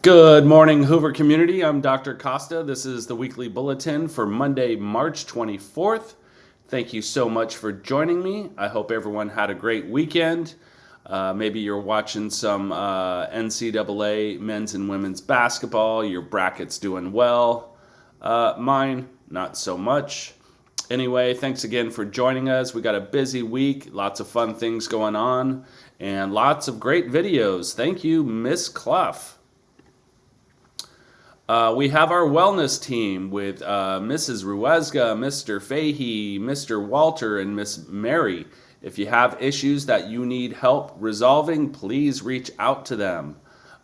Good morning, Hoover community. I'm Dr. Costa. This is the weekly bulletin for Monday, March 24th. Thank you so much for joining me. I hope everyone had a great weekend. Maybe you're watching some NCAA men's and women's basketball. Your bracket's doing well. Mine, not so much. Anyway, thanks again for joining us. We got a busy week, lots of fun things going on, and lots of great videos. Thank you, Miss Clough. We have our wellness team with Mrs. Ruezga, Mr. Fahey, Mr. Walter, and Miss Mary. If you have issues that you need help resolving, please reach out to them.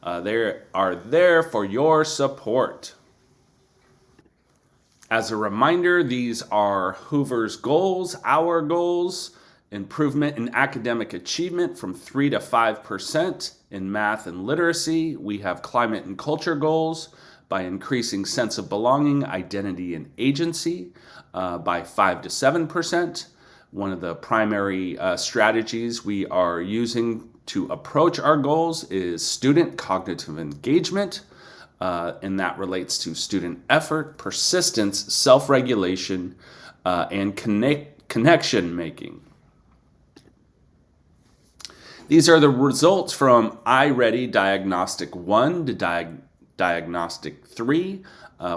They are there for your support. As a reminder, these are Hoover's goals, our goals: improvement in academic achievement from 3 to 5% in math and literacy. We have climate and culture goals by increasing sense of belonging, identity, and agency by 5 to 7%. One of the primary strategies we are using to approach our goals is student cognitive engagement, and that relates to student effort, persistence, self-regulation, and connection making. These are the results from iReady Diagnostic 1 to Diagnostic 3.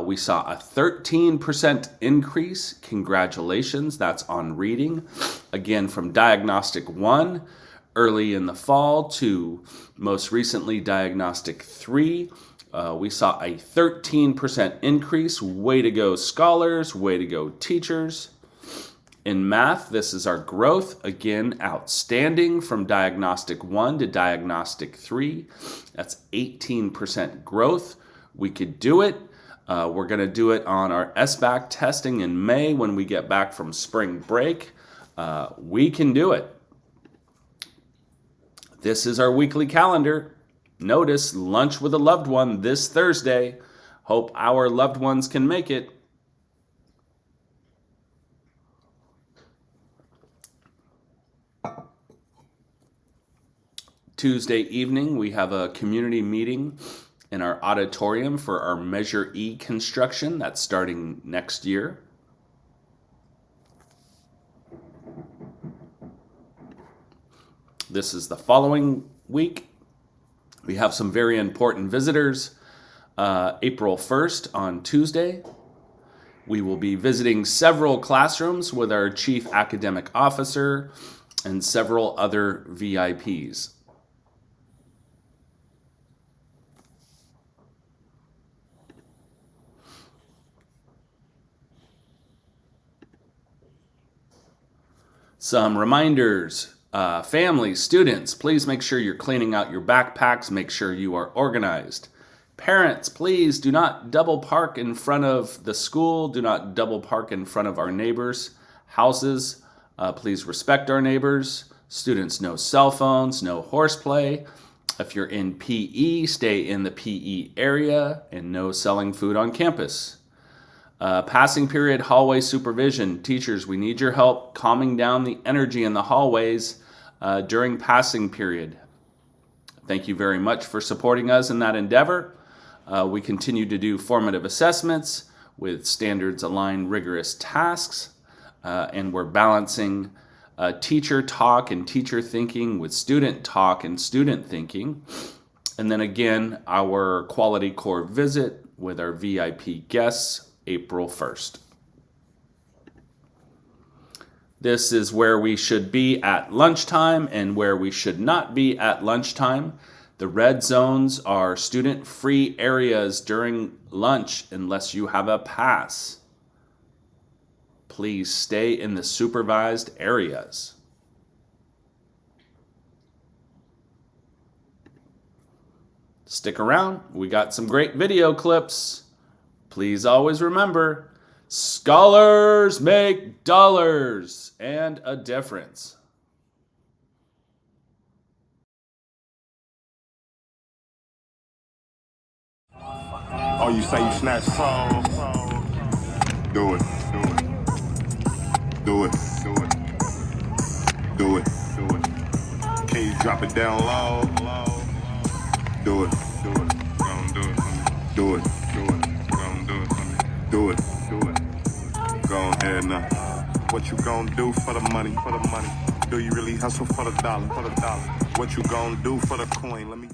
We saw a 13% increase. Congratulations, that's on reading. Again, from Diagnostic 1 early in the fall to most recently Diagnostic 3, we saw a 13% increase. Way to go, scholars. Way to go, teachers. In math, this is our growth. Again, outstanding from Diagnostic 1 to Diagnostic 3. That's 18% growth. We could do it. We're going to do it on our SBAC testing in May when we get back from spring break. We can do it. This is our weekly calendar. Notice lunch with a loved one this Thursday. Hope our loved ones can make it. Tuesday evening, we have a community meeting in our auditorium for our Measure E construction. That's starting next year. This is the following week. We have some very important visitors. April 1st on Tuesday, we will be visiting several classrooms with our Chief Academic Officer and several other VIPs. Some reminders. Families, students, please make sure you're cleaning out your backpacks. Make sure you are organized. Parents, please do not double park in front of the school. Do not double park in front of our neighbors' houses. Please respect our neighbors. Students, no cell phones, no horseplay. If you're in PE, stay in the PE area, and no selling food on campus. Passing period hallway supervision. Teachers, we need your help calming down the energy in the hallways during passing period. Thank you very much for supporting us in that endeavor. We continue to do formative assessments with standards-aligned rigorous tasks, and we're balancing teacher talk and teacher thinking with student talk and student thinking. And then again, our quality core visit with our VIP guests, April 1st. This is where we should be at lunchtime and where we should not be at lunchtime. The red zones are student-free areas during lunch unless you have a pass. Please stay in the supervised areas. Stick around. We got some great video clips. Please always remember, scholars make dollars and a difference. Oh, you say you snatch soul? Do it. Do it. Do it. Do it. Do it. Can you drop it down low? Do it. Do it. Don't do it. enough. What you gon' do for the money? For the money. Do you really hustle for the dollar? For the dollar. What you gon' do for the coin? Let me.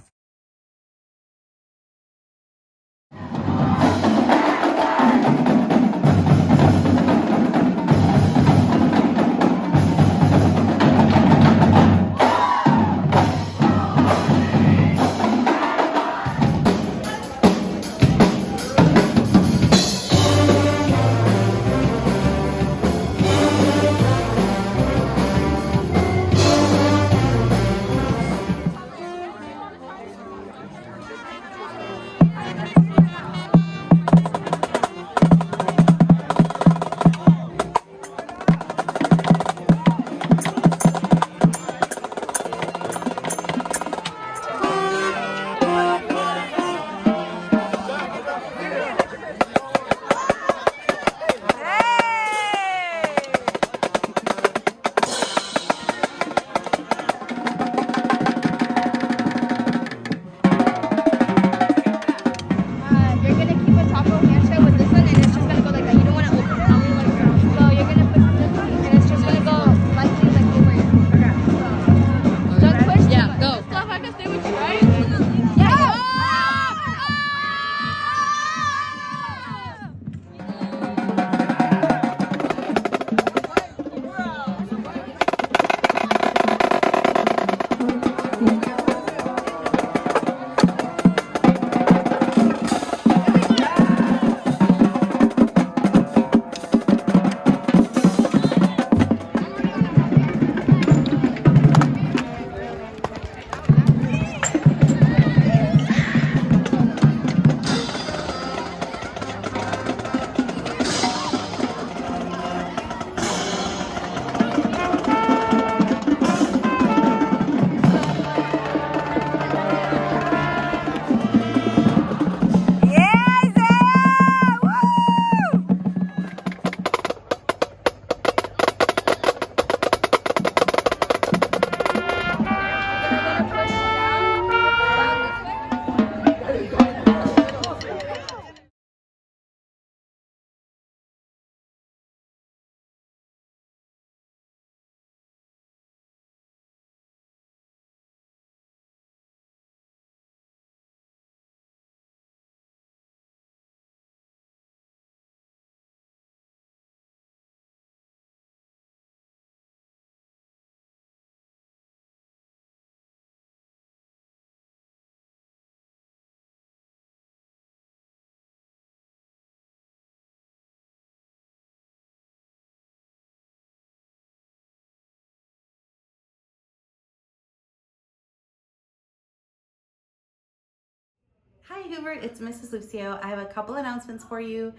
Hi Hoover, it's Mrs. Lucio. I have a couple announcements for you.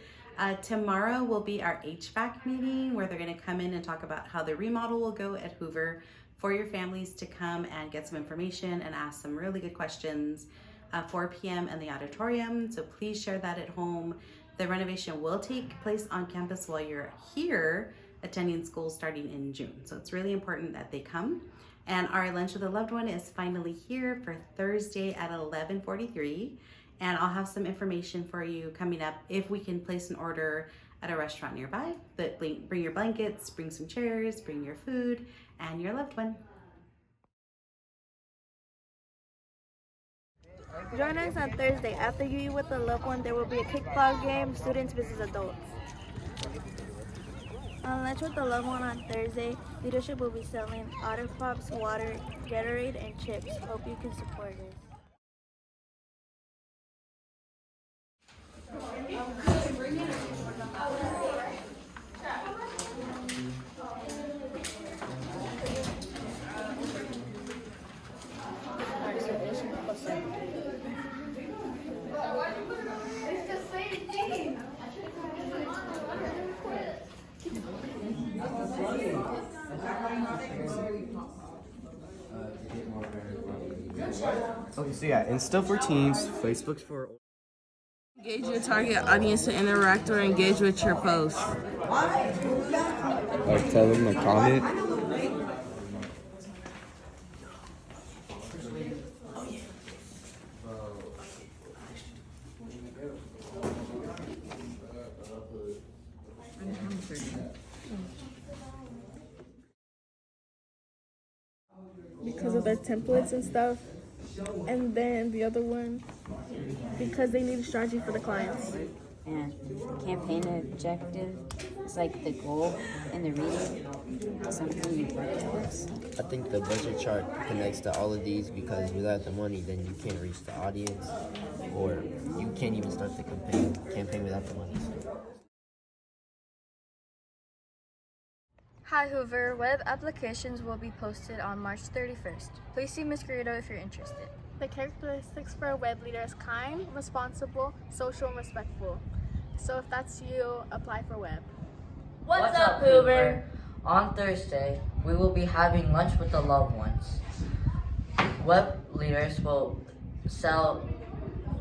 Tomorrow will be our HVAC meeting where they're going to come in and talk about how the remodel will go at Hoover for your families to come and get some information and ask some really good questions. 4 p.m. in the auditorium, so please share that at home. The renovation will take place on campus while you're here attending school starting in June. So it's really important that they come. And our lunch with a loved one is finally here for Thursday at 11:43. And I'll have some information for you coming up if we can place an order at a restaurant nearby. But bring your blankets, bring some chairs, bring your food, and your loved one. Join us on Thursday. After you eat with a loved one, there will be a kickball game, students versus adults. On lunch with a loved one on Thursday, leadership will be selling Otter Pops, water, Gatorade, and chips. Hope you can support us. Okay, so yeah, Insta for teens, Facebook's for... Engage your target audience to interact or engage with your post. Like tell them to comment. their templates and stuff. And then the other one, because they need a strategy for the clients. And campaign objective is like the goal in the reading, something you work towards. I think the budget chart connects to all of these because without the money, then you can't reach the audience, or you can't even start the campaign without the money. Hi Hoover, web applications will be posted on March 31st. Please see Ms. Garrido if you're interested. The characteristics for a web leader is kind, responsible, social, and respectful. So if that's you, apply for web. What's up, Hoover? On Thursday, we will be having lunch with the loved ones. Web leaders will sell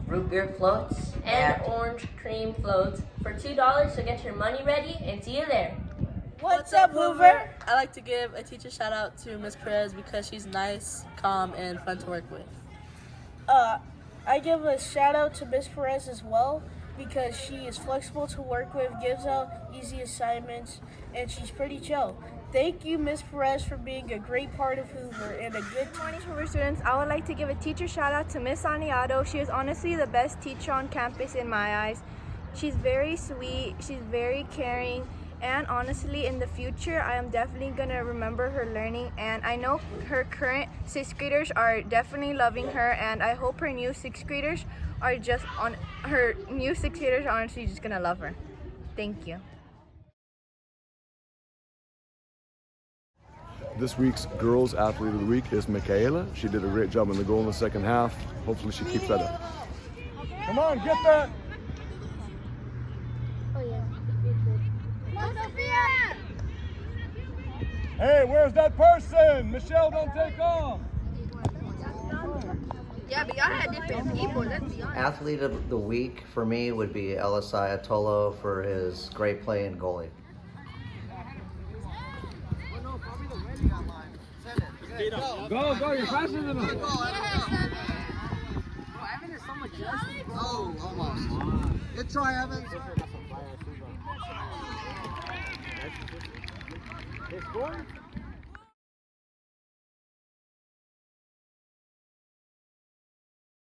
root beer floats and orange cream floats for $2 to get your money ready and see you there. What's up, Hoover? I like to give a teacher shout out to Ms. Perez because she's nice, calm, and fun to work with. I give a shout out to Ms. Perez as well because she is flexible to work with, gives out easy assignments, and she's pretty chill. Thank you, Ms. Perez, for being a great part of Hoover and a good Morning, Hoover students. I would like to give a teacher shout out to Miss Aniato. She is honestly the best teacher on campus in my eyes. She's very sweet, she's very caring, and honestly, in the future, I am definitely going to remember her learning. And I know her current 6th graders are definitely loving her. And I hope her new 6th graders are honestly just going to love her. Thank you. This week's Girls Athlete of the Week is Michaela. She did a great job in the goal in the second half. Hopefully she keeps that up. Come on, get that! Hey, where's that person? Michelle, don't take off. Yeah, but y'all had different people, let's be honest. Athlete of the week for me would be Elisai Atolo for his great play in goalie. Go, you're faster than him. Evan is so much justice. Oh, almost. Good try, Evan. They scored?